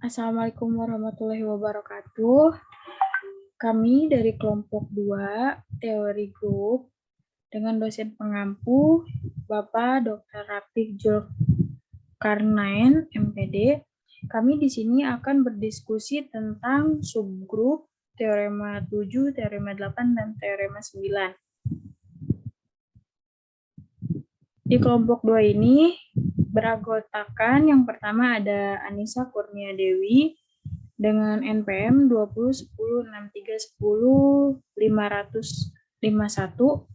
Assalamualaikum warahmatullahi wabarakatuh. Kami dari kelompok 2 teori grup dengan dosen pengampu Bapak Dr. Rafiq Zulkarnain, MPD. Kami di sini akan berdiskusi tentang subgrup, teorema 7, teorema 8, dan teorema 9. Di kelompok 2 ini beranggotakan yang pertama ada Anissa Kurnia Dewi dengan NPM 20 10 63 10 551.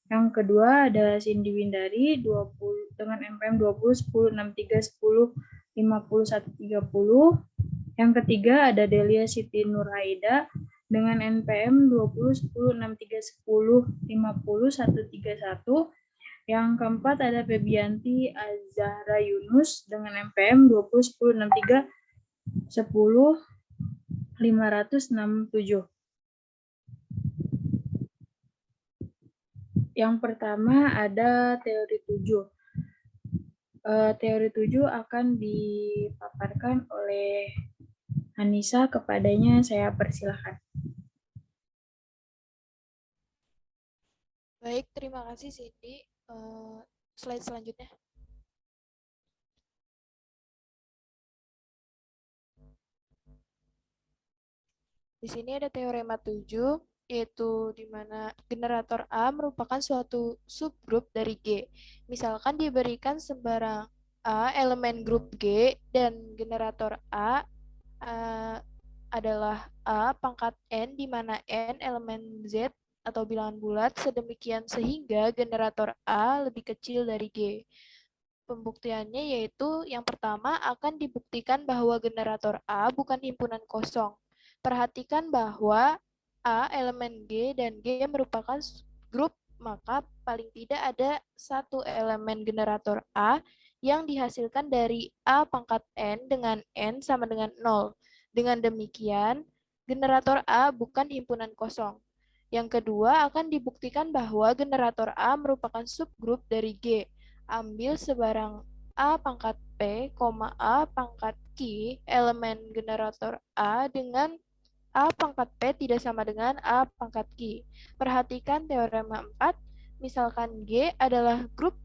Yang kedua ada Cindy Windari 20 dengan NPM 20 10 63 10 51 30. Yang ketiga ada Delia Siti Nuraida dengan NPM 20 10 63 10 50 131. Yang keempat ada Febianti Azahra Yunus dengan NPM 20 10 63 10 567. Yang pertama ada teori 7. Teori 7 akan dipaparkan oleh Anissa, kepadanya saya persilahkan. Baik, terima kasih Cindy. Slide selanjutnya. Di sini ada teorema 7, yaitu di mana generator A merupakan suatu subgrup dari G. Misalkan diberikan sembarang A elemen grup G dan generator A adalah A pangkat N, di mana N elemen Z atau bilangan bulat, sedemikian sehingga generator A lebih kecil dari G. Pembuktiannya yaitu yang pertama akan dibuktikan bahwa generator A bukan himpunan kosong. Perhatikan bahwa A elemen G dan G merupakan grup, maka paling tidak ada satu elemen generator A yang dihasilkan dari A pangkat N dengan N sama dengan 0. Dengan demikian, generator A bukan himpunan kosong. Yang kedua akan dibuktikan bahwa generator A merupakan subgrup dari G. Ambil sebarang A pangkat P, A pangkat Q, elemen generator A dengan A pangkat P tidak sama dengan A pangkat Q. Perhatikan teorema 4, misalkan G adalah grup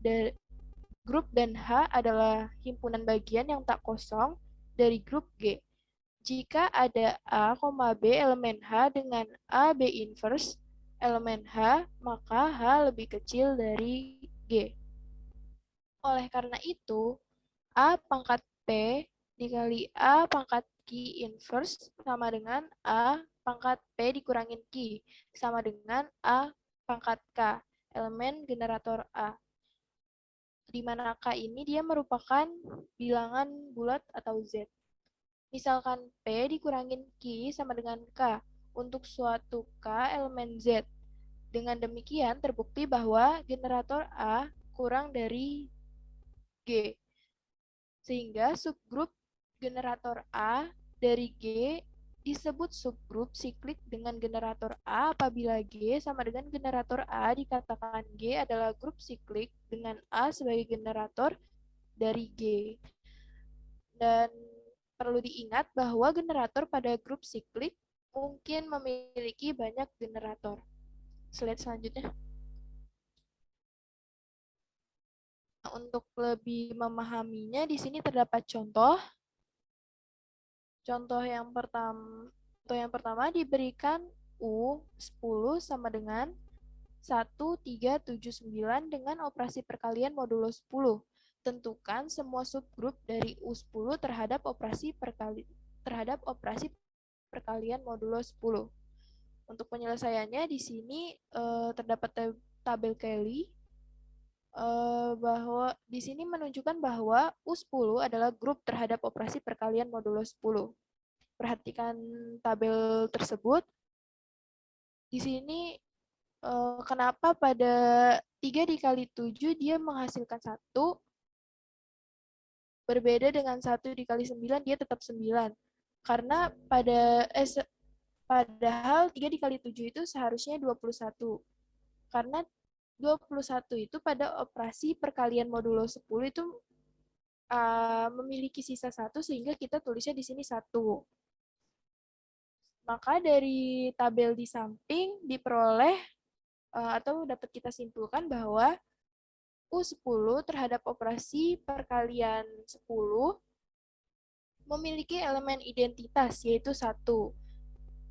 dan H adalah himpunan bagian yang tak kosong dari grup G. Jika ada A, B elemen H dengan A, B inverse elemen H, maka H lebih kecil dari G. Oleh karena itu, A pangkat P dikali A pangkat Q inverse sama dengan A pangkat P dikurangin Q, sama dengan A pangkat K, elemen generator A. Di mana K ini dia merupakan bilangan bulat atau Z. Misalkan P dikurangin Q sama dengan K untuk suatu K elemen Z. Dengan demikian terbukti bahwa generator A kurang dari G. Sehingga subgrup generator A dari G disebut subgrup siklik dengan generator A apabila G sama dengan generator A dikatakan G adalah grup siklik dengan A sebagai generator dari G. Dan perlu diingat bahwa generator pada grup siklik mungkin memiliki banyak generator. Slide selanjutnya. Untuk lebih memahaminya, di sini terdapat contoh. Contoh yang pertama diberikan U10 sama dengan 1379 dengan operasi perkalian modulo 10. Tentukan semua subgrup dari U10 terhadap operasi perkalian modulo 10. Untuk penyelesaiannya di sini terdapat tabel Kelly bahwa di sini menunjukkan bahwa U10 adalah grup terhadap operasi perkalian modulo 10. Perhatikan tabel tersebut. Di sini kenapa pada 3 dikali 7 dia menghasilkan 1, berbeda dengan 1 dikali 9 dia tetap 9. Karena padahal 3 dikali 7 itu seharusnya 21. Karena 21 itu pada operasi perkalian modulo 10 itu memiliki sisa 1 sehingga kita tulisnya di sini 1. Maka dari tabel di samping diperoleh atau dapat kita simpulkan bahwa U10 terhadap operasi perkalian 10 memiliki elemen identitas yaitu 1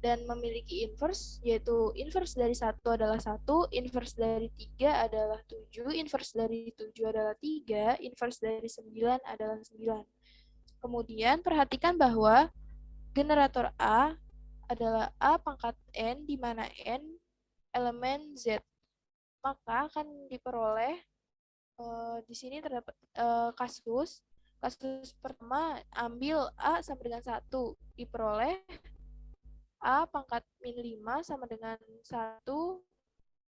dan memiliki inverse, yaitu inverse dari 1 adalah 1, inverse dari 3 adalah 7, inverse dari 7 adalah 3, inverse dari 9 adalah 9. Kemudian perhatikan bahwa generator A adalah A pangkat N, di mana N elemen Z. Maka akan diperoleh, di sini terdapat kasus pertama, ambil A sama dengan 1, diperoleh A pangkat min 5 sama dengan 1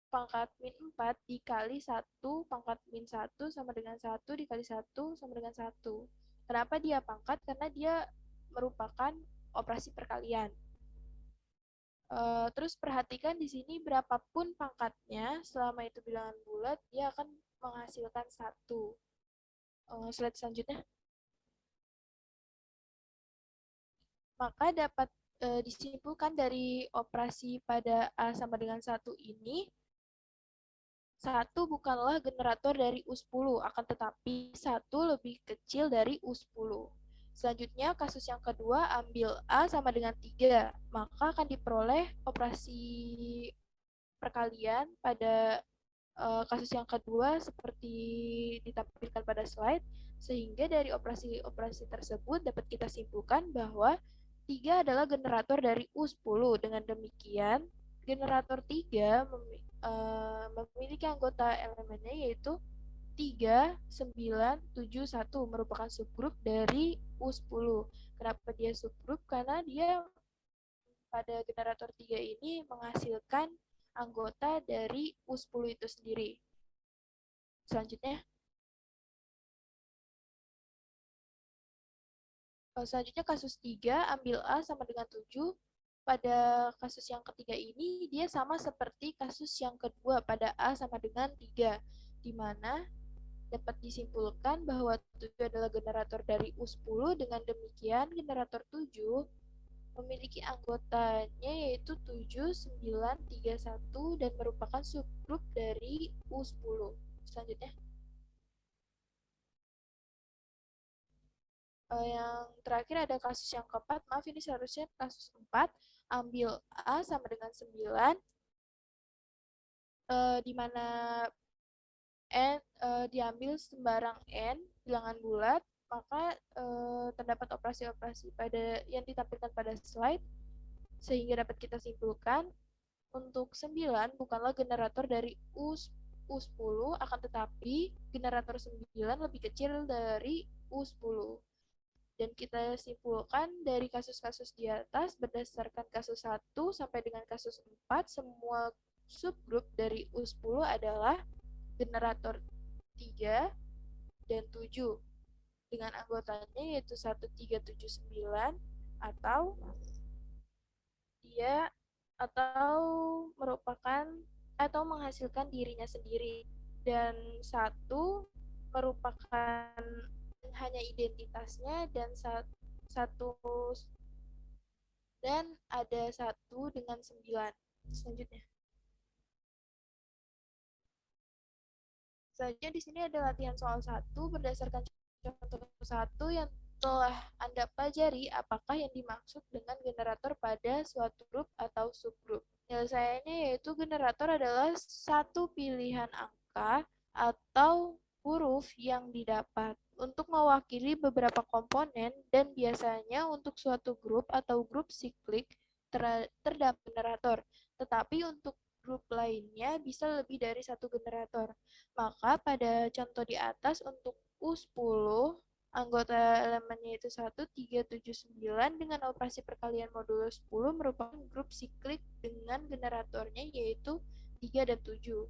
pangkat min 4 dikali 1 pangkat min 1 sama dengan 1 dikali 1 sama dengan 1. Kenapa dia pangkat? Karena dia merupakan operasi perkalian. Terus perhatikan di sini berapapun pangkatnya, selama itu bilangan bulat, dia akan menghasilkan 1. Slide selanjutnya. Maka dapat disimpulkan dari operasi pada A sama dengan 1 ini, 1 bukanlah generator dari U10, akan tetapi 1 lebih kecil dari U10. Selanjutnya, kasus yang kedua, ambil A sama dengan 3, maka akan diperoleh operasi perkalian pada kasus yang kedua seperti ditampilkan pada slide, sehingga dari operasi-operasi tersebut dapat kita simpulkan bahwa 3 adalah generator dari U10. Dengan demikian, generator 3 memiliki anggota elemennya yaitu 3, 9, 7, 1 merupakan subgrup dari U10. Kenapa dia subgrup? Karena dia pada generator 3 ini menghasilkan anggota dari U10 itu sendiri. Selanjutnya, kasus 3, ambil A sama dengan 7. Pada kasus yang ketiga ini, dia sama seperti kasus yang kedua pada A sama dengan 3, di mana dapat disimpulkan bahwa 7 adalah generator dari U10. Dengan demikian, generator 7 memiliki anggotanya yaitu 7, 9, 3, 1, dan merupakan subgrup dari U10. Selanjutnya. Yang terakhir ada kasus yang keempat, maaf ini seharusnya kasus 4, ambil A sama dengan 9, di mana N diambil sembarang N, bilangan bulat, maka terdapat operasi-operasi pada yang ditampilkan pada slide, sehingga dapat kita simpulkan untuk 9 bukanlah generator dari U10, akan tetapi generator 9 lebih kecil dari U10. Dan kita simpulkan dari kasus-kasus di atas, berdasarkan kasus 1 sampai dengan kasus 4, semua subgrup dari U10 adalah generator 3 dan 7 dengan anggotanya yaitu 1379 atau dia merupakan atau menghasilkan dirinya sendiri, dan 1 merupakan hanya identitasnya, dan satu dan ada 1 dengan 9. Selanjutnya. Selanjutnya di sini ada latihan soal 1 berdasarkan contoh 1 yang telah Anda pelajari, apakah yang dimaksud dengan generator pada suatu grup atau subgrup. Penyelesaiannya yaitu generator adalah satu pilihan angka atau huruf yang didapat untuk mewakili beberapa komponen, dan biasanya untuk suatu grup atau grup siklik terdapat generator, tetapi untuk grup lainnya bisa lebih dari satu generator. Maka pada contoh di atas untuk U10, anggota elemennya itu 1, 3, 7, 9 dengan operasi perkalian modulo 10 merupakan grup siklik dengan generatornya yaitu 3 dan 7.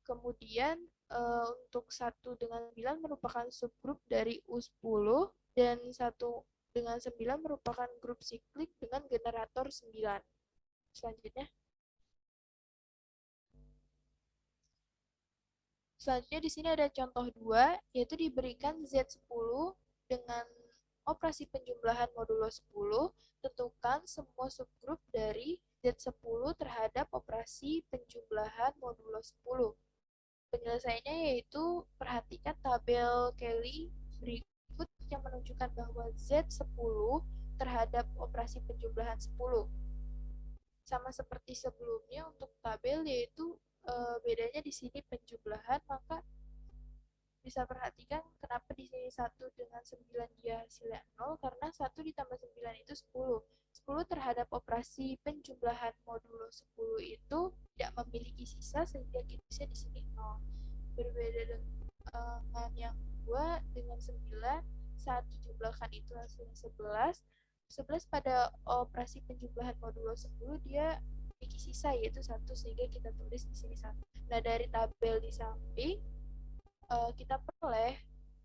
Kemudian untuk 1 dengan 9 merupakan subgrup dari U10, dan 1 dengan 9 merupakan grup siklik dengan generator 9. Selanjutnya. Selanjutnya di sini ada contoh 2, yaitu diberikan Z10 dengan operasi penjumlahan modulo 10, tentukan semua subgrup dari Z10 terhadap operasi penjumlahan modulo 10. Penyelesaiannya yaitu perhatikan tabel Kelly berikut yang menunjukkan bahwa Z10 terhadap operasi penjumlahan 10. Sama seperti sebelumnya untuk tabel yaitu bedanya di sini penjumlahan, maka bisa perhatikan kenapa di sini 1 dengan 9 dia hasilnya 0, karena 1 ditambah 9 itu 10. 10 terhadap operasi penjumlahan modulo 10 itu tidak memiliki sisa sehingga bisa di sini 0. Berbeda dengan yang kedua, dengan 9 saat dijumlahkan itu hasilnya 11. 11 pada operasi penjumlahan modulo 10 dia memiliki sisa yaitu 1 sehingga kita tulis di sini 1. Nah, dari tabel di samping kita peroleh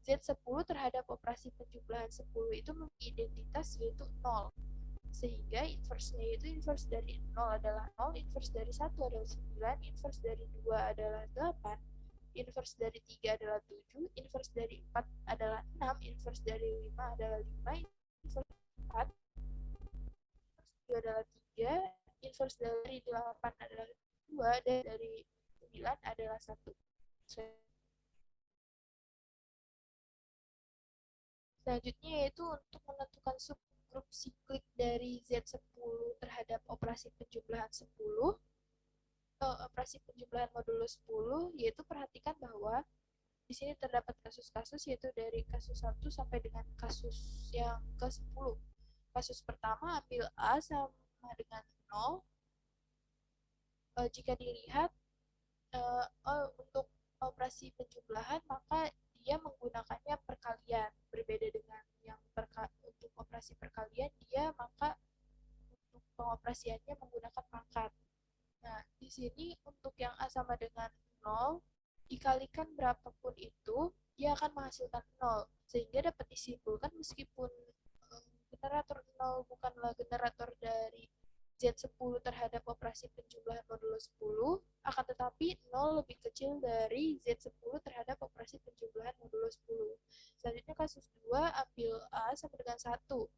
Z10 terhadap operasi penjumlahan 10 itu memiliki identitas yaitu 0. Sehingga inverse-nya itu inverse dari 0 adalah 0, inverse dari 1 adalah 9, inverse dari 2 adalah 8, inverse dari 3 adalah 7, inverse dari 4 adalah 6, inverse dari 5 adalah 5, inverse dari 4, inverse 2 adalah 3, inverse dari 8 adalah 2, dan dari 9 adalah 1. Selanjutnya yaitu untuk menentukan subgrup siklik dari Z10 terhadap operasi penjumlahan 10, operasi penjumlahan modulo 10, yaitu perhatikan bahwa di sini terdapat kasus-kasus yaitu dari kasus 1 sampai dengan kasus yang ke-10. Kasus pertama ambil A sama dengan 0. Jika dilihat untuk operasi penjumlahan maka dia menggunakannya perkalian, berbeda dengan yang untuk operasi perkalian dia maka untuk pengoperasiannya menggunakan pangkat. Nah, di sini untuk yang A sama dengan 0 dikalikan berapapun itu dia akan menghasilkan 0, sehingga dapat disimpulkan meskipun generator 0 bukanlah generator dari Z10 terhadap operasi penjumlahan modulo 10, akan tetapi 0 lebih kecil dari Z10 terhadap operasi penjumlahan modulo 10. Selanjutnya kasus 2, ambil A sama dengan 1.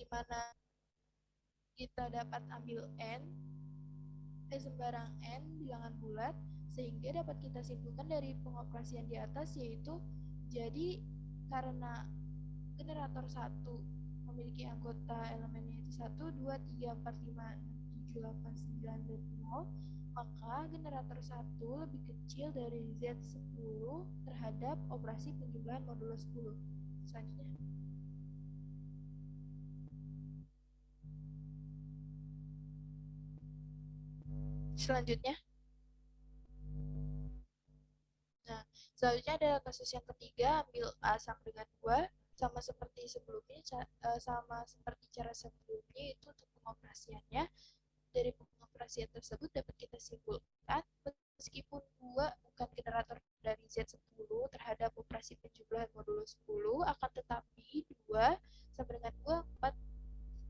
Di mana kita dapat ambil N, sembarang N bilangan bulat, sehingga dapat kita simpulkan dari pengoperasian di atas yaitu jadi karena generator 1 memiliki anggota elemennya itu 1, 2, 3, 4, 5, 6, 7, 8, 9, dan 0, maka generator 1 lebih kecil dari Z10 terhadap operasi penjumlahan modulo 10. Selanjutnya. Nah, selanjutnya adalah kasus yang ketiga, ambil A sama dengan 2, sama seperti sebelumnya, sama seperti cara sebelumnya itu untuk pengoperasiannya. Dari pengoperasian tersebut dapat kita simpulkan meskipun 2 bukan generator dari Z10 terhadap operasi penjumlahan modulo 10, akan tetapi 2 sama dengan 2, 4,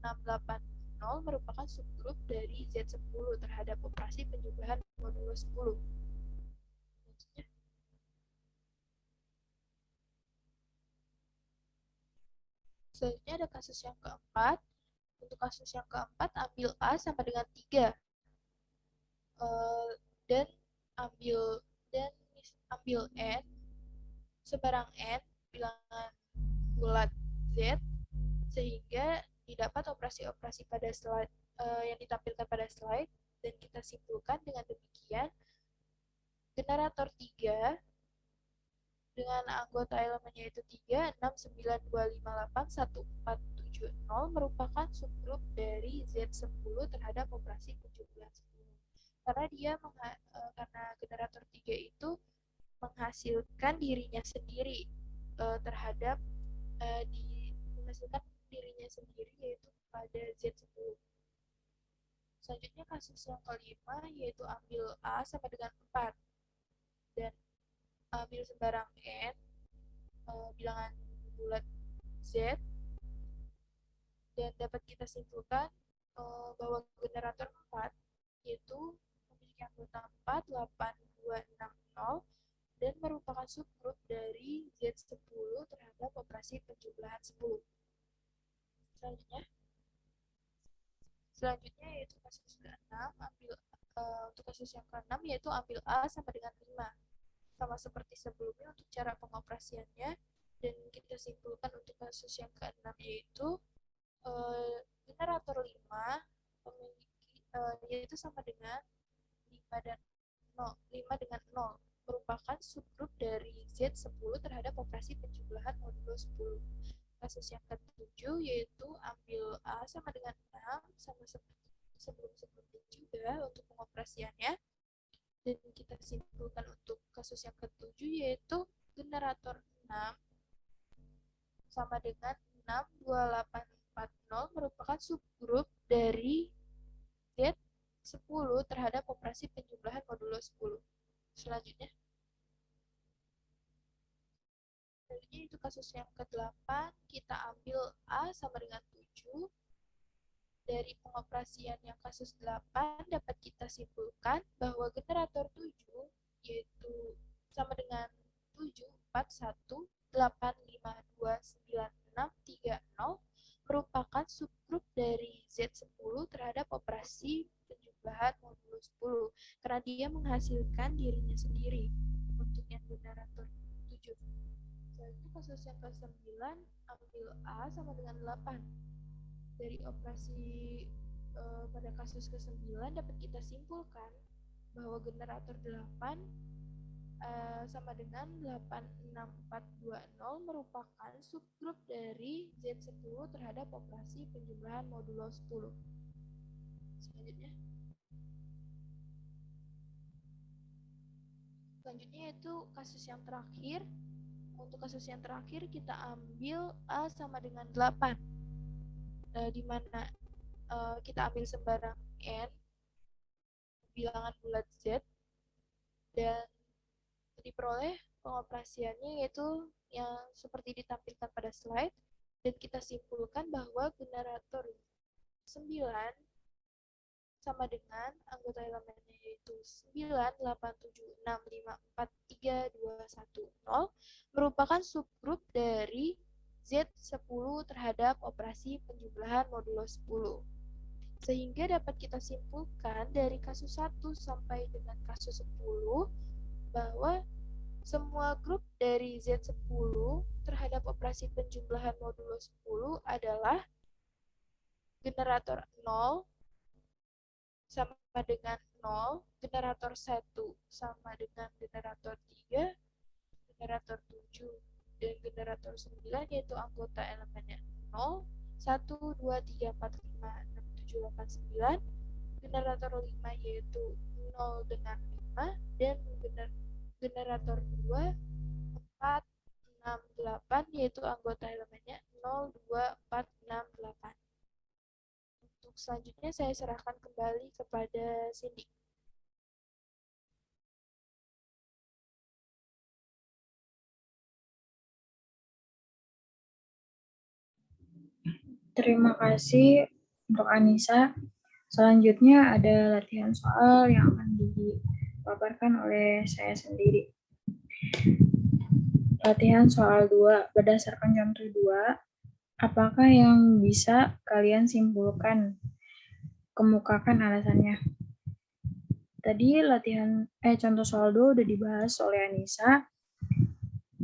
6, 8, 0 merupakan subgrup dari Z10 terhadap operasi penjumlahan modulo 10. Selanjutnya ada kasus yang keempat. Untuk kasus yang keempat, ambil A sama dengan 3. Dan ambil N, sebarang N, bilangan bulat Z, sehingga didapat operasi-operasi pada slide yang ditampilkan pada slide, dan kita simpulkan dengan demikian, generator 3 dengan anggota elemennya itu 3, 6, 9, 2, 5, 8, 1, 4, 7, 0 merupakan subgrup dari Z10 terhadap operasi penjumlahan 10. Karena karena generator 3 itu menghasilkan dirinya sendiri terhadap menghasilkan dirinya sendiri yaitu pada Z10. Selanjutnya kasus yang kelima yaitu ambil A sama dengan 4 dan ambil sembarang N, bilangan bulat Z, dan dapat kita simpulkan bahwa generator 4 yaitu memiliki anggota 4, 8, Selanjutnya yaitu kasus ke-6, untuk kasus yang ke-6 yaitu ambil A sama dengan 5. Sama seperti sebelumnya untuk cara pengoperasiannya, dan kita simpulkan untuk kasus yang ke-6 yaitu generator 5 memiliki yaitu sama dengan 5 dan 0, 5 dengan 0 merupakan subgrup dari Z10 terhadap operasi penjumlahan modulo 10. Kasus yang ke-7 yaitu ambil A sama dengan 6, sama seperti sebelum-sebelumnya juga untuk pengoperasiannya. Dan kita simpulkan untuk kasus yang ke-7 yaitu generator 6 sama dengan 62840 merupakan subgrup dari Z10 terhadap operasi penjumlahan modulo 10. Selanjutnya itu kasus yang ke-8, kita ambil A sama dengan 7. Dari pengoperasian yang kasus 8 dapat kita simpulkan bahwa generator 7 yaitu sama dengan 741852960 merupakan subgrup dari Z10 terhadap operasi penjumlahan modulo 10 karena dia menghasilkan dirinya sendiri untuk yang generator 7. Selanjutnya kasus yang ke-9 ambil A sama dengan 8. Dari operasi pada kasus ke-9 dapat kita simpulkan bahwa generator 8 sama dengan 86420 merupakan subgrup dari Z10 terhadap operasi penjumlahan modulo 10. Selanjutnya yaitu kasus yang terakhir. Untuk kasus yang terakhir kita ambil A sama dengan 8. Di mana kita ambil sembarang N, bilangan bulat Z, dan diperoleh pengoperasiannya yaitu yang seperti ditampilkan pada slide, dan kita simpulkan bahwa generator 9 sama dengan anggota elemennya yaitu 98765432110 merupakan subgrup dari Z10 terhadap operasi penjumlahan modulo 10. Sehingga dapat kita simpulkan dari kasus 1 sampai dengan kasus 10 bahwa semua grup dari Z10 terhadap operasi penjumlahan modulo 10 adalah generator 0 sama dengan 0, generator 1 sama dengan generator 3, generator 7, dan generator 9 yaitu anggota elemennya 0, 1, 2, 3, 4, 5, 6, 7, 8, 9, generator 5 yaitu 0 dengan 5, dan generator 2, 4, 6, 8 yaitu anggota elemennya 0, 2, 4, 6, 8. Untuk selanjutnya saya serahkan kembali kepada Cindy. Terima kasih untuk Anissa. Selanjutnya ada latihan soal yang akan dipaparkan oleh saya sendiri. Latihan soal 2, berdasarkan contoh 2, apakah yang bisa kalian simpulkan? Kemukakan alasannya. Tadi contoh soal 2 udah dibahas oleh Anissa.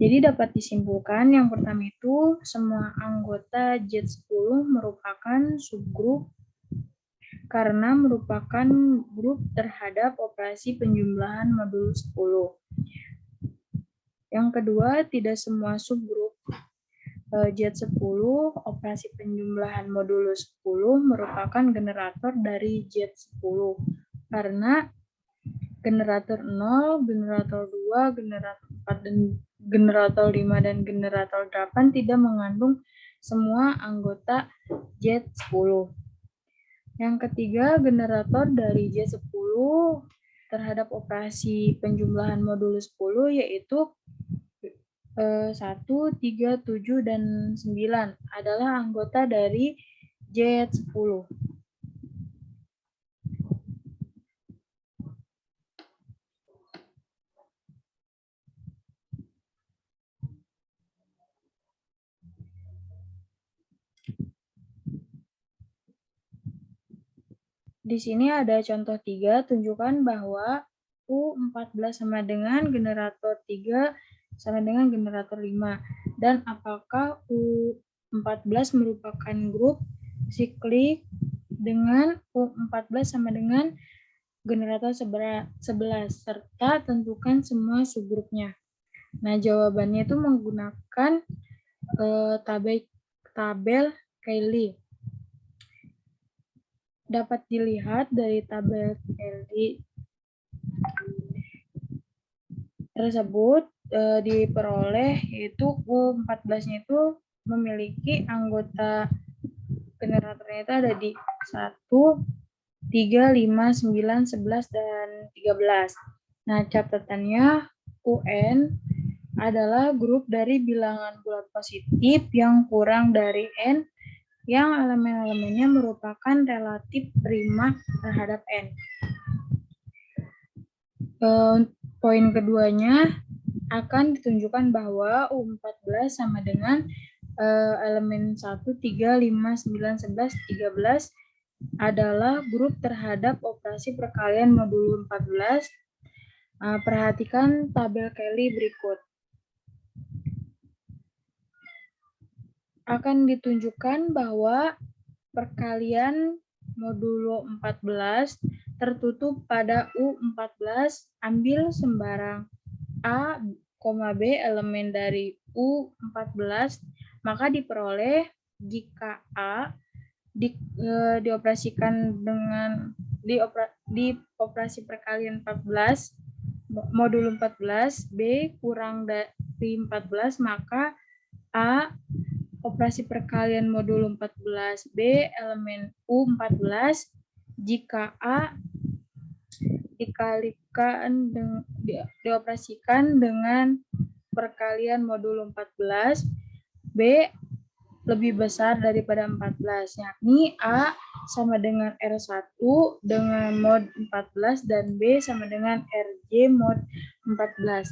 Jadi dapat disimpulkan yang pertama itu semua anggota Z10 merupakan subgrup karena merupakan grup terhadap operasi penjumlahan modulo 10. Yang kedua, tidak semua subgrup Z10 operasi penjumlahan modulo 10 merupakan generator dari Z10 karena generator 0, generator 2, generator 4, dan generator 5 dan generator 8 tidak mengandung semua anggota Z10. Yang ketiga, generator dari Z10 terhadap operasi penjumlahan modulo 10 yaitu 1, 3, 7, dan 9 adalah anggota dari Z10. Di sini ada contoh 3, tunjukkan bahwa U14 sama dengan generator 3 sama dengan generator 5. Dan apakah U14 merupakan grup siklik dengan U14 sama dengan generator 11, serta tentukan semua subgrupnya. Nah, jawabannya itu menggunakan tabel Cayley. Dapat dilihat dari tabel Cayley tersebut diperoleh yaitu U14-nya itu memiliki anggota generatornya itu ada di 1, 3, 5, 9, 11, dan 13. Nah, catatannya UN adalah grup dari bilangan bulat positif yang kurang dari N yang elemen-elemennya merupakan relatif prima terhadap N. Poin keduanya akan ditunjukkan bahwa U14 sama dengan elemen 1, 3, 5, 9, 11, 13 adalah grup terhadap operasi perkalian modulo 14. Perhatikan tabel Cayley berikut. Akan ditunjukkan bahwa perkalian modulo 14 tertutup pada U14, ambil sembarang A, B elemen dari U14, maka diperoleh jika A dioperasikan dengan di operasi perkalian 14 modulo 14, B kurang dari 14, maka A operasi perkalian modulo 14 B elemen U14 jika A dioperasikan dengan perkalian modulo 14 B lebih besar daripada 14, yakni A sama dengan R1 dengan mod 14 dan B sama dengan RJ mod 14.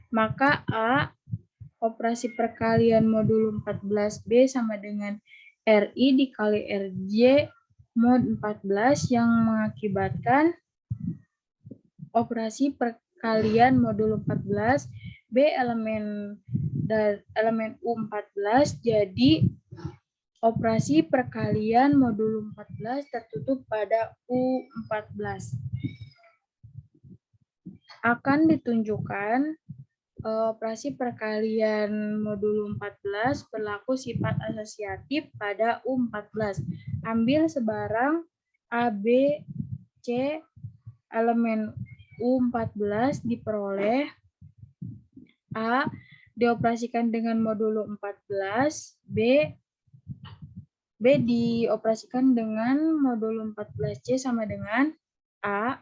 Maka A operasi perkalian modulo 14B sama dengan RI dikali RJ mod 14 yang mengakibatkan operasi perkalian modulo 14 B elemen U14 jadi operasi perkalian modulo 14 tertutup pada U14. Akan ditunjukkan operasi perkalian modulo 14 berlaku sifat asosiatif pada U14. Ambil sebarang A, B, C elemen U14 diperoleh A dioperasikan dengan modulo 14, B dioperasikan dengan modulo 14C sama dengan A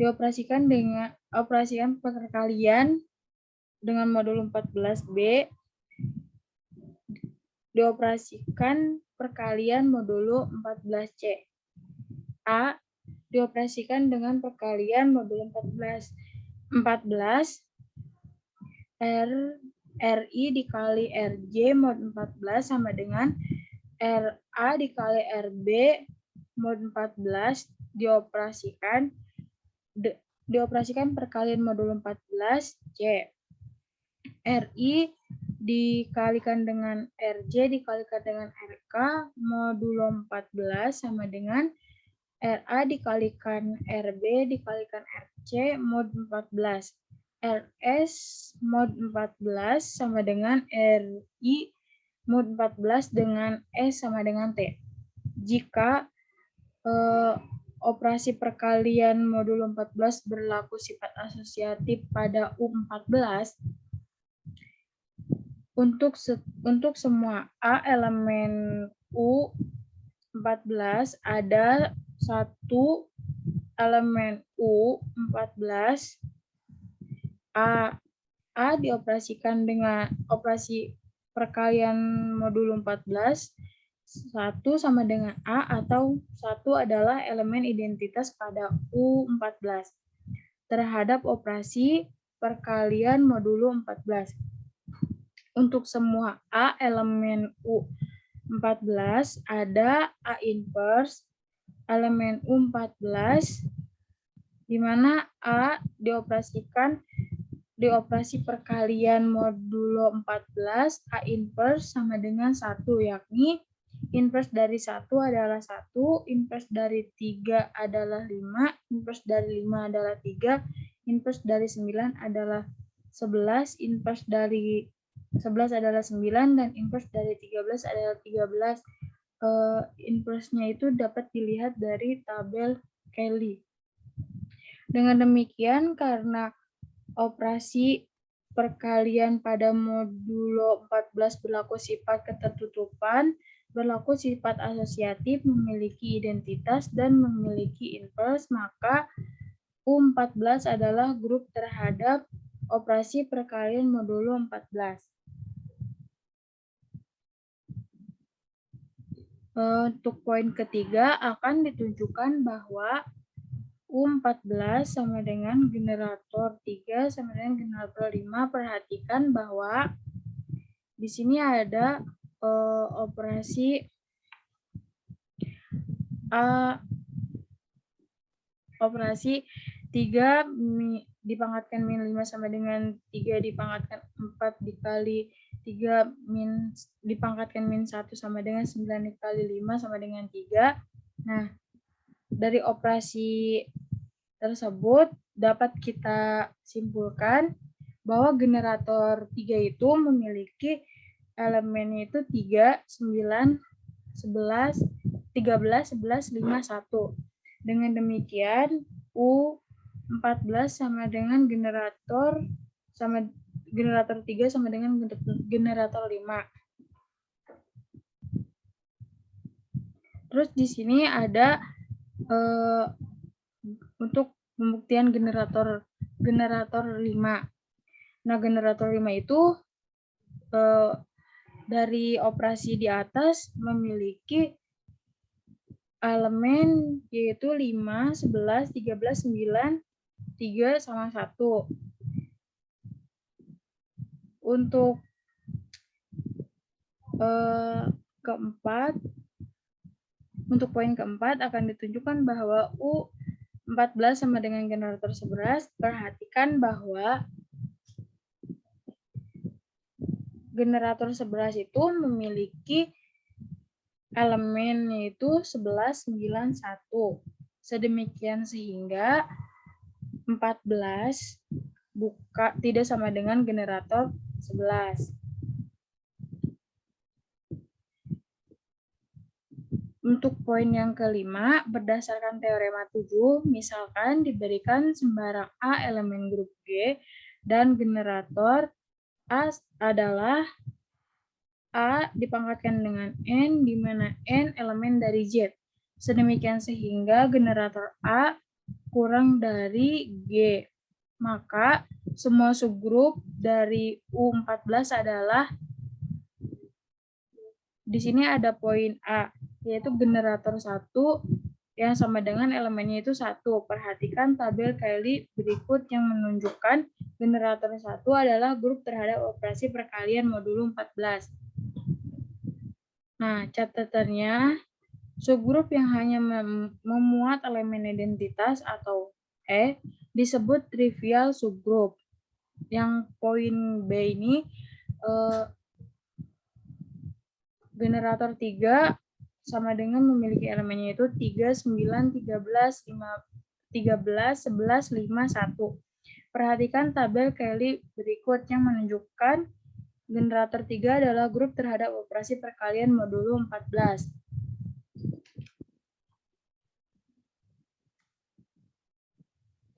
dioperasikan dengan operasikan perkalian dengan modulo 14B dioperasikan perkalian modulo 14C. A dioperasikan dengan perkalian modulo 14 RI dikali RJ mod 14 sama dengan RA dikali RB mod 14 dioperasikan perkalian modulo 14C. RI dikalikan dengan RJ dikalikan dengan RK modulo 14 sama dengan RA dikalikan RB dikalikan RC mod 14. RS mod 14 sama dengan RI mod 14 dengan S sama dengan T. Jika operasi perkalian modulo 14 berlaku sifat asosiatif pada U14, untuk semua A elemen U14 ada satu elemen U14 A dioperasikan dengan operasi perkalian modulo 14 1 sama dengan A atau 1 adalah elemen identitas pada U14 terhadap operasi perkalian modulo 14. Untuk semua A elemen U14 ada A inverse elemen U14, di mana A dioperasi perkalian modulo 14, A inverse sama dengan 1, yakni inverse dari 1 adalah 1, inverse dari 3 adalah 5, inverse dari 5 adalah 3, inverse dari 9 adalah 11, inverse dari 11 adalah 9, dan inverse dari 13 adalah 13. Inverse-nya itu dapat dilihat dari tabel Kelly. Dengan demikian, karena operasi perkalian pada modulo 14 berlaku sifat ketertutupan, berlaku sifat asosiatif, memiliki identitas, dan memiliki inverse, maka U14 adalah grup terhadap operasi perkalian modulo 14. Untuk poin ketiga akan ditunjukkan bahwa U14 sama dengan generator 3 sama dengan generator 5. Perhatikan bahwa di sini ada operasi operasi 3 dipangkatkan min 5 sama dengan 3 dipangkatkan 4 dikali 3 dipangkatkan min 1 sama dengan 9 dikali 5 sama dengan 3. Nah, dari operasi tersebut dapat kita simpulkan bahwa generator 3 itu memiliki elemennya itu 3, 9, 11, 13, 11, 5, 1. Dengan demikian, U14 sama dengan generator 3 sama dengan generator 5. Terus di sini ada untuk pembuktian generator 5. Nah, generator 5 itu dari operasi di atas memiliki elemen yaitu 5, 11, 13, 9, 3, sama 1. Untuk untuk poin keempat akan ditunjukkan bahwa U14 sama dengan generator 11. Perhatikan bahwa generator 11 itu memiliki elemen yaitu 11, 9, 1. Sedemikian sehingga 14 tidak sama dengan generator 11. Untuk poin yang kelima, berdasarkan teorema 7, misalkan diberikan sembarang A elemen grup G dan generator A adalah A dipangkatkan dengan N, di mana N elemen dari Z. Sedemikian sehingga generator A kurang dari G. Maka semua subgrup dari U14 adalah, di sini ada poin A, yaitu generator 1 yang sama dengan elemennya itu 1. Perhatikan tabel Kelly berikut yang menunjukkan generator 1 adalah grup terhadap operasi perkalian modulo 14. Nah, catatannya, subgrup yang hanya memuat elemen identitas atau E disebut trivial subgrup. Yang poin B ini, generator 3 sama dengan memiliki elemennya itu 3, 9, 13, 11, 5, 1. Perhatikan tabel Kelly berikut yang menunjukkan generator 3 adalah grup terhadap operasi perkalian modulo 14.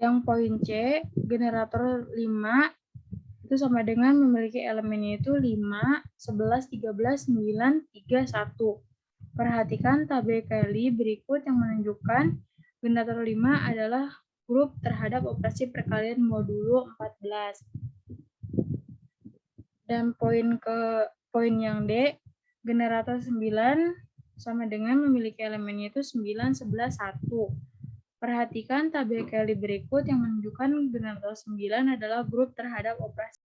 Yang poin C, generator 5 itu sama dengan memiliki elemennya itu 5, 11, 13, 9, 3, 1. Perhatikan tabel Kelly berikut yang menunjukkan generator 5 adalah grup terhadap operasi perkalian modulo 14. Dan poin yang D, generator 9 sama dengan memiliki elemennya itu 9, 11, 1. Perhatikan tabel Kelly berikut yang menunjukkan generator 9 adalah grup terhadap operasi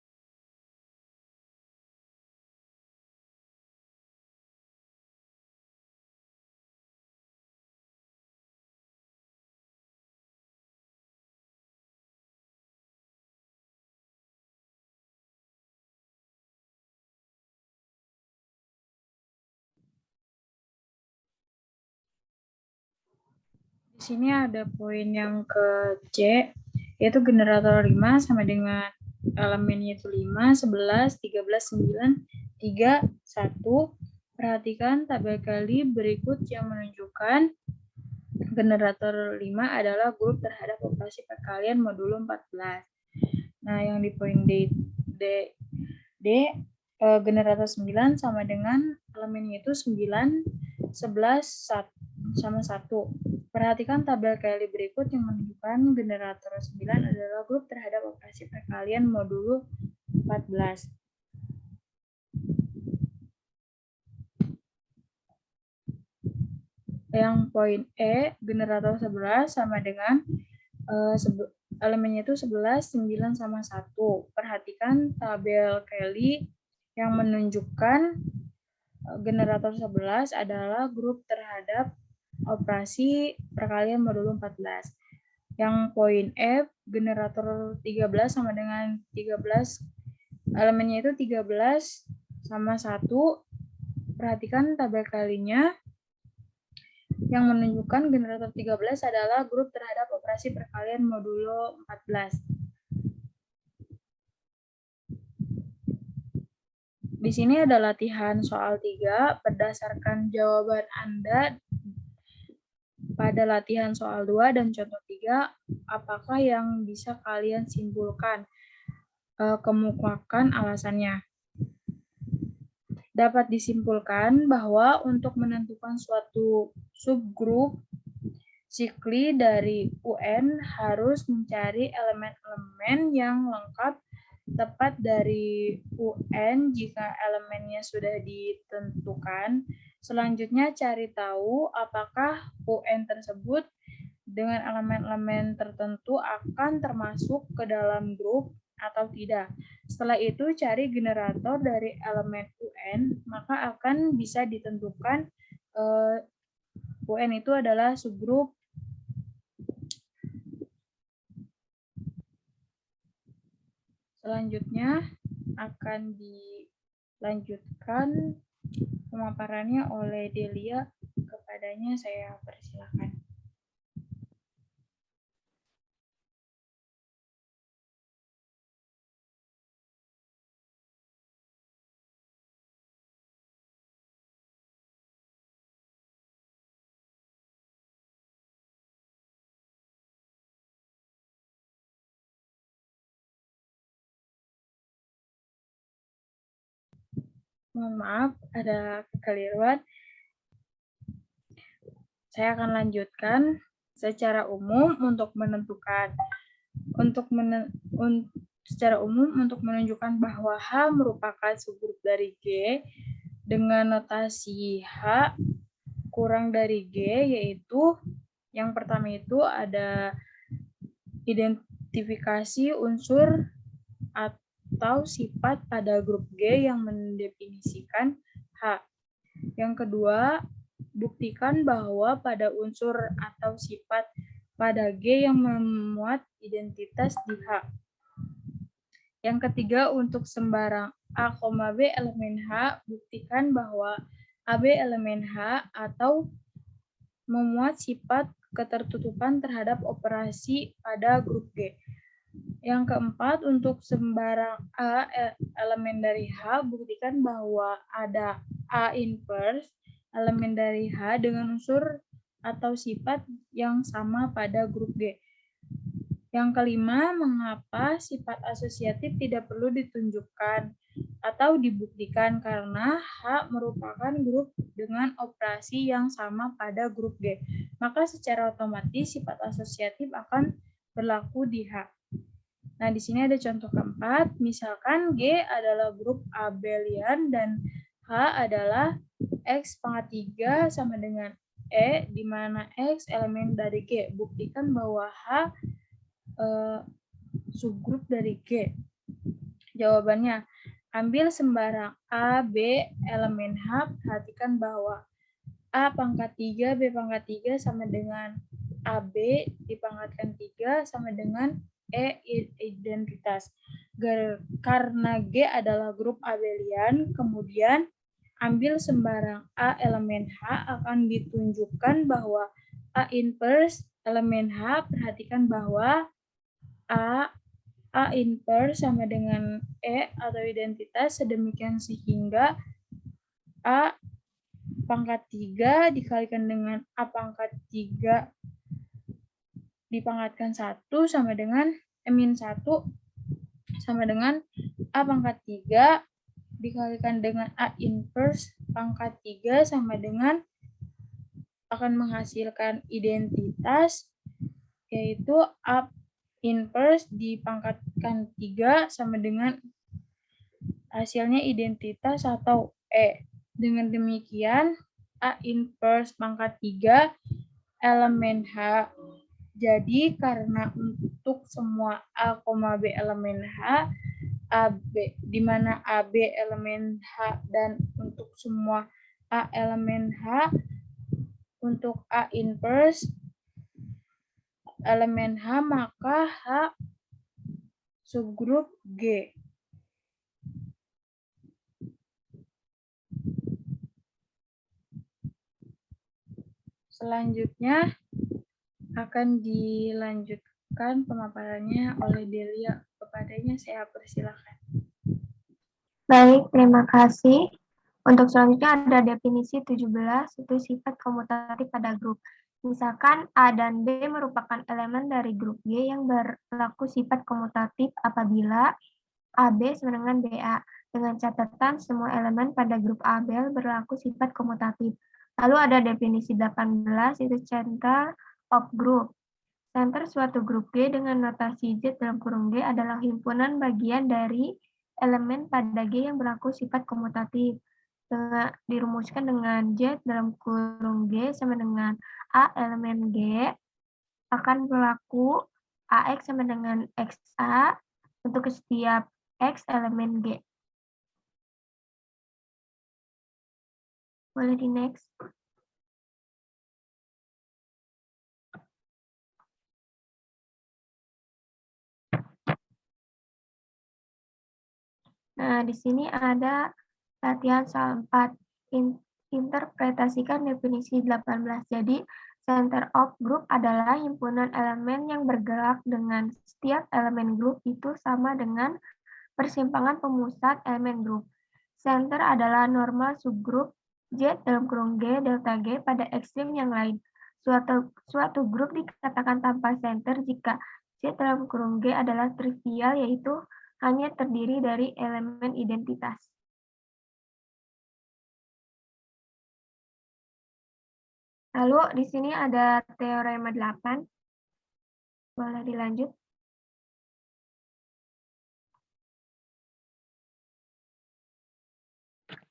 Di sini ada poin yang ke C, yaitu generator 5 sama dengan elemennya itu 5, 11, 13, 9, 3, 1. Perhatikan tabel kali berikut yang menunjukkan generator 5 adalah grup terhadap operasi perkalian modulo 14. Nah, yang di poin D generator 9 sama dengan elemennya itu 9, 11, 1, sama 1. Perhatikan tabel kali berikut yang menunjukkan generator 9 adalah grup terhadap operasi perkalian modulo 14. Yang poin E, generator 11 sama dengan elemennya itu 11, 9, sama 1. Perhatikan tabel Kelly yang menunjukkan generator 11 adalah grup terhadap operasi perkalian modulo 14. Yang poin F, generator 13 sama dengan 13, elemennya itu 13 sama 1. Perhatikan tabel kalinya yang menunjukkan generator 13 adalah grup terhadap operasi perkalian modulo 14. Di sini ada latihan soal 3. Berdasarkan jawaban Anda pada latihan soal 2 dan contoh 3, apakah yang bisa kalian simpulkan? Kemukakan alasannya. Dapat disimpulkan bahwa untuk menentukan suatu subgrup sikli dari UN harus mencari elemen-elemen yang lengkap tepat dari UN jika elemennya sudah ditentukan. Selanjutnya cari tahu apakah UN tersebut dengan elemen-elemen tertentu akan termasuk ke dalam grup atau tidak. Setelah itu cari generator dari elemen UN, maka akan bisa ditentukan UN itu adalah subgrup. Selanjutnya akan dilanjutkan pemaparannya oleh Delia. Kepadanya saya persilakan. Mohon maaf, ada kekeliruan. Saya akan lanjutkan secara umum untuk menentukan secara umum untuk menunjukkan bahwa H merupakan subgrup dari G dengan notasi H kurang dari G, yaitu yang pertama itu ada identifikasi unsur atau sifat pada grup G yang mendefinisikan H. Yang kedua, buktikan bahwa pada unsur atau sifat pada G yang memuat identitas di H. Yang ketiga, untuk sembarang A, B elemen H, buktikan bahwa AB elemen H atau memuat sifat ketertutupan terhadap operasi pada grup G. Yang keempat, untuk sembarang A elemen dari H, buktikan bahwa ada A inverse elemen dari H dengan unsur atau sifat yang sama pada grup G. Yang kelima, mengapa sifat asosiatif tidak perlu ditunjukkan atau dibuktikan karena H merupakan grup dengan operasi yang sama pada grup G. Maka secara otomatis sifat asosiatif akan berlaku di H. Nah, di sini ada contoh keempat. Misalkan G adalah grup abelian dan H adalah X pangkat 3 sama dengan E, di mana X elemen dari G. Buktikan bahwa H subgrup dari G. Jawabannya, ambil sembarang A, B, elemen H. Perhatikan bahwa A pangkat 3, B pangkat 3 sama dengan AB dipangkatkan 3 sama dengan E identitas. Karena G adalah grup abelian, kemudian ambil sembarang A elemen H akan ditunjukkan bahwa A inverse elemen H, perhatikan bahwa A inverse sama dengan E atau identitas sedemikian sehingga A pangkat 3 dikalikan dengan A pangkat 3 dipangkatkan 1 sama dengan min 1 sama dengan A pangkat 3 dikalikan dengan A inverse pangkat 3 sama dengan akan menghasilkan identitas yaitu A inverse dipangkatkan 3 sama dengan hasilnya identitas atau E. Dengan demikian, A inverse pangkat 3 elemen H. Jadi, karena untuk semua A, B elemen H, AB, di mana AB elemen H dan untuk semua A elemen H, untuk A inverse elemen H, maka H subgrup G. Selanjutnya akan dilanjutkan pemaparannya oleh Delia. Kepadanya saya persilakan. Baik, terima kasih. Untuk selanjutnya ada definisi 17, itu sifat komutatif pada grup. Misalkan A dan B merupakan elemen dari grup G yang berlaku sifat komutatif apabila AB sama dengan BA. Dengan catatan semua elemen pada grup AB berlaku sifat komutatif. Lalu ada definisi 18, itu center of group. Center suatu grup G dengan notasi Z dalam kurung G adalah himpunan bagian dari elemen pada G yang berlaku sifat komutatif. Dirumuskan dengan Z dalam kurung G sama dengan A elemen G akan berlaku AX sama dengan XA untuk setiap X elemen G. Boleh di next. Nah, di sini ada latihan soal 4. Interpretasikan definisi 18. Jadi, center of group adalah himpunan elemen yang bergerak dengan setiap elemen grup itu sama dengan persimpangan pemusat elemen grup. Center adalah normal subgrup Z dalam kurung G delta G pada ekstrim yang lain. Suatu grup dikatakan tanpa center jika Z dalam kurung G adalah trivial, yaitu hanya terdiri dari elemen identitas. Lalu di sini ada teorema 8. Boleh dilanjut.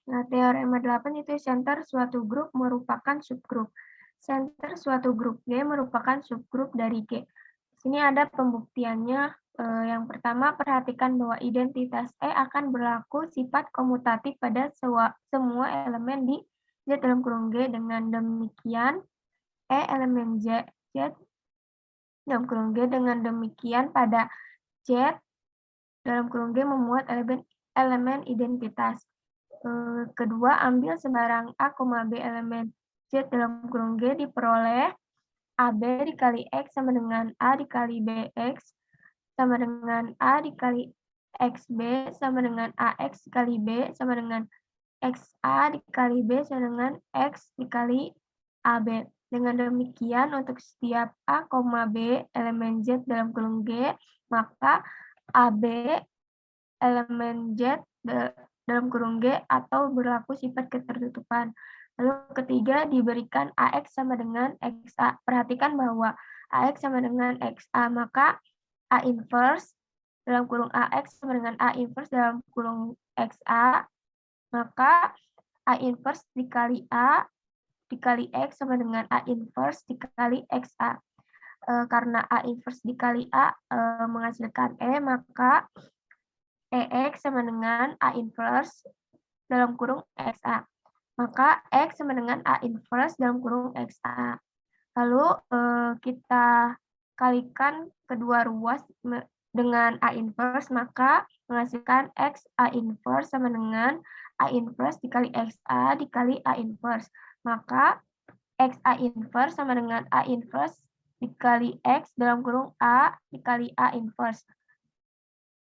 Nah, teorema 8 itu center suatu grup merupakan subgrup. Center suatu grup G merupakan subgrup dari G. Di sini ada pembuktiannya. Yang pertama, perhatikan bahwa identitas E akan berlaku sifat komutatif pada semua elemen di Z dalam kurung G. Dengan demikian, E elemen Z dalam kurung G dengan demikian pada Z dalam kurung G memuat elemen identitas. Kedua, ambil sembarang A, B elemen Z dalam kurung G diperoleh AB dikali X sama dengan A dikali BX sama dengan A dikali XB sama dengan AX dikali B sama dengan XA dikali B sama dengan X dikali AB. Dengan demikian, untuk setiap A, B elemen Z dalam kurung G, maka AB elemen Z dalam kurung G atau berlaku sifat ketertutupan. Lalu ketiga, diberikan AX sama dengan XA. Perhatikan bahwa AX sama dengan XA, maka A inverse dalam kurung AX sama dengan A inverse dalam kurung XA, maka A inverse dikali A dikali X sama dengan A inverse dikali XA. Karena A inverse dikali A menghasilkan E, maka EX sama dengan A inverse dalam kurung XA. Maka X sama dengan A inverse dalam kurung XA. Lalu kita kalikan kedua ruas dengan A inverse, maka menghasilkan X A inverse sama dengan A inverse dikali XA dikali A inverse. Maka XA inverse sama dengan A inverse dikali X dalam kurung A dikali A inverse.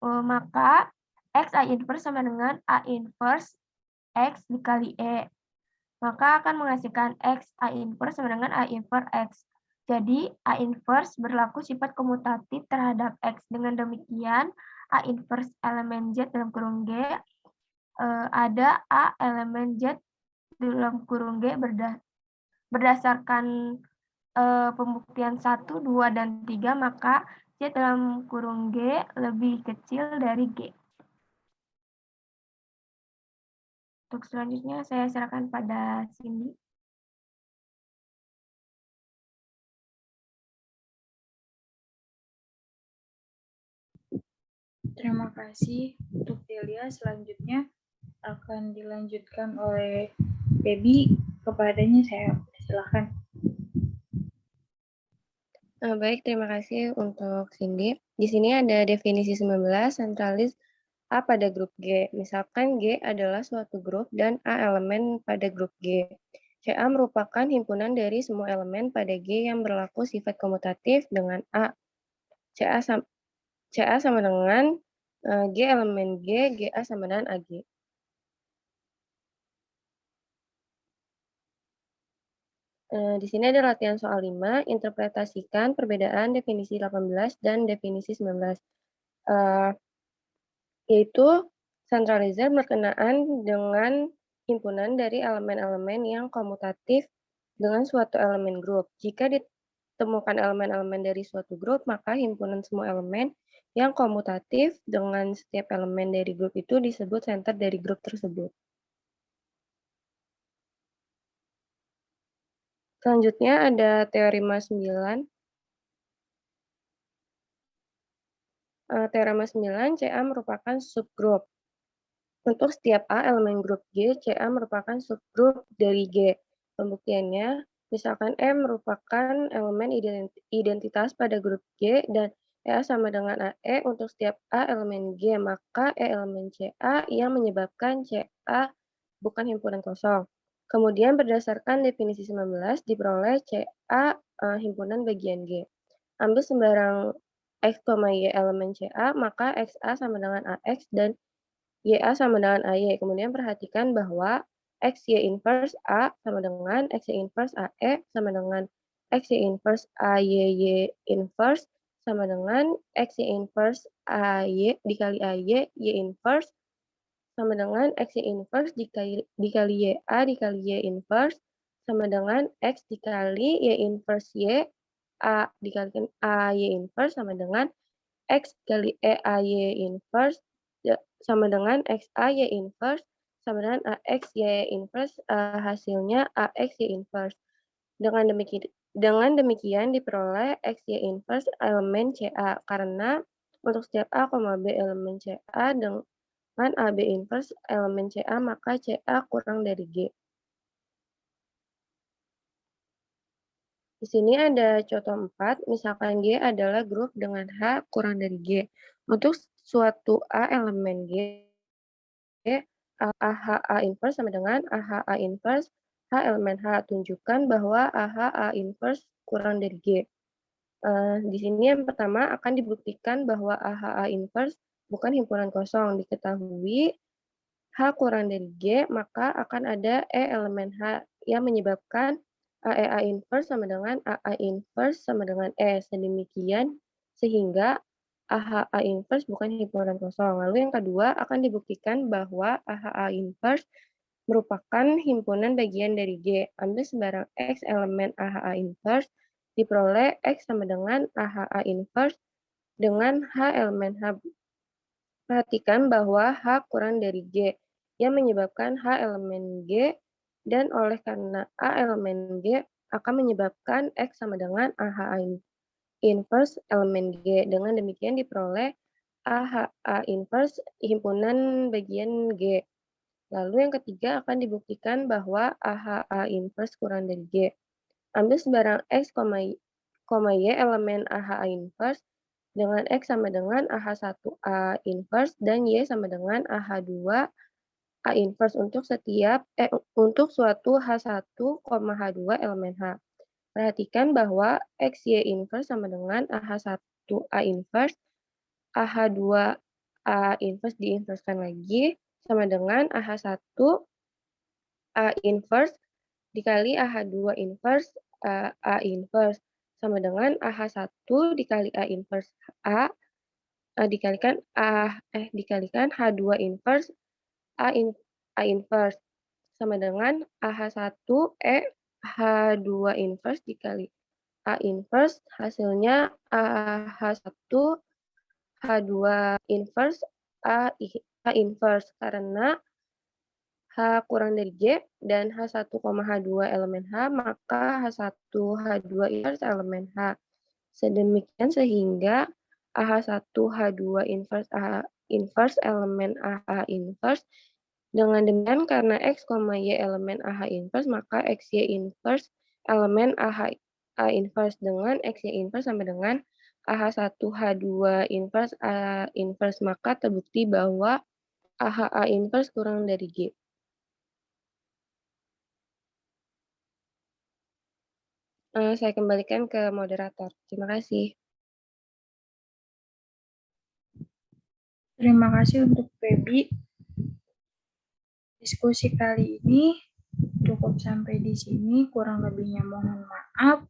Maka XA inverse sama dengan A inverse X dikali E. Maka akan menghasilkan X A inverse sama dengan A inverse X. Jadi A inverse berlaku sifat komutatif terhadap X. Dengan demikian A inverse elemen Z dalam kurung G ada A elemen Z dalam kurung G berdasarkan pembuktian 1, 2, dan 3, maka Z dalam kurung G lebih kecil dari G. Untuk selanjutnya saya serahkan pada Cindy. Terima kasih untuk Delia. Selanjutnya akan dilanjutkan oleh Baby. Kepadanya saya silakan. Baik, terima kasih untuk Cindy. Di sini ada definisi 19, sentralis A pada grup G. Misalkan G adalah suatu grup dan A elemen pada grup G. CA merupakan himpunan dari semua elemen pada G yang berlaku sifat komutatif dengan A. CA sama dengan G elemen G, GA sama dengan AG. Di sini ada latihan soal 5, interpretasikan perbedaan definisi 18 dan definisi 19. Yaitu centralizer berkenaan dengan himpunan dari elemen-elemen yang komutatif dengan suatu elemen grup. Jika ditemukan elemen-elemen dari suatu grup, maka himpunan semua elemen yang komutatif dengan setiap elemen dari grup itu disebut center dari grup tersebut. Selanjutnya ada teorema 9. Teorema 9, CA merupakan subgrup. Untuk setiap A elemen grup G, CA merupakan subgrup dari G. Pembuktiannya, misalkan E merupakan elemen identitas pada grup G dan EA sama dengan AE untuk setiap A elemen G, maka E elemen CA yang menyebabkan CA bukan himpunan kosong. Kemudian berdasarkan definisi 19 diperoleh CA himpunan bagian G. Ambil sembarang X, Y elemen CA, maka XA sama dengan AX dan YA sama dengan AY. Kemudian perhatikan bahwa XY inverse A sama dengan XY inverse AE sama dengan XY inverse AYY inverse sama dengan XY inverse AY dikali AY, Y inverse sama dengan XY inverse dikali YA dikali Y inverse sama dengan X dikali Y inverse Y, A dikalikan AY inverse sama dengan X kali EAY inverse sama dengan XAY inverse sama dengan AXY inverse, hasilnya AXY inverse. Dengan demikian diperoleh XY inverse elemen CA karena untuk setiap A, B elemen CA dengan AB inverse elemen CA maka CA kurang dari G. Di sini ada contoh 4, misalkan G adalah grup dengan H kurang dari G. Untuk suatu A elemen G, AHA inverse sama dengan AHA inverse H elemen H. Tunjukkan bahwa AHA inverse kurang dari G. Di sini yang pertama akan dibuktikan bahwa AHA inverse bukan himpunan kosong. Diketahui H kurang dari G, maka akan ada E elemen H yang menyebabkan AEA inverse sama dengan AA inverse sama dengan E. Sedemikian sehingga AHA inverse bukan himpunan kosong. Lalu yang kedua akan dibuktikan bahwa AHA inverse merupakan himpunan bagian dari G. Ambil sembarang X elemen AHA inverse, diperoleh X sama dengan AHA inverse dengan H elemen H. Perhatikan bahwa H kurang dari G yang menyebabkan H elemen G dan oleh karena A elemen G akan menyebabkan X sama dengan AHA inverse elemen G. Dengan demikian diperoleh AHA inverse himpunan bagian G. Lalu yang ketiga akan dibuktikan bahwa AHA inverse kurang dari G. Ambil sembarang X, Y elemen AHA inverse dengan X sama dengan AH1A inverse dan Y sama dengan AH2 A inverse untuk suatu H1, H2 elemen H. Perhatikan bahwa XY inverse sama dengan AH1 A inverse, AH2 A inverse diinverskan lagi sama dengan AH1 A inverse dikali AH2 inverse A inverse sama dengan AH1 dikali A inverse A dikalikan H2 inverse A inverse sama dengan AH1 H2 inverse dikali A inverse, hasilnya AH1 H2 inverse A inverse karena H kurang dari G dan H1, H2 elemen H, maka H1 H2 inverse elemen H. Sedemikian sehingga AH1 H2 inverse A inverse elemen AH inverse. Dengan demikian karena X, Y elemen AH inverse, maka XY inverse elemen AH A inverse dengan XY inverse sama dengan AH1 H2 inverse A inverse, maka terbukti bahwa AH A inverse kurang dari G. Saya kembalikan ke moderator. Terima kasih. Terima kasih untuk Febi. Diskusi kali ini cukup sampai di sini. Kurang lebihnya mohon maaf.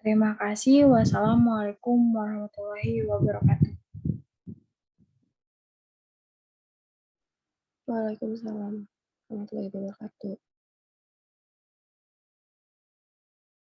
Terima kasih. Wassalamualaikum warahmatullahi wabarakatuh. Waalaikumsalam warahmatullahi wabarakatuh.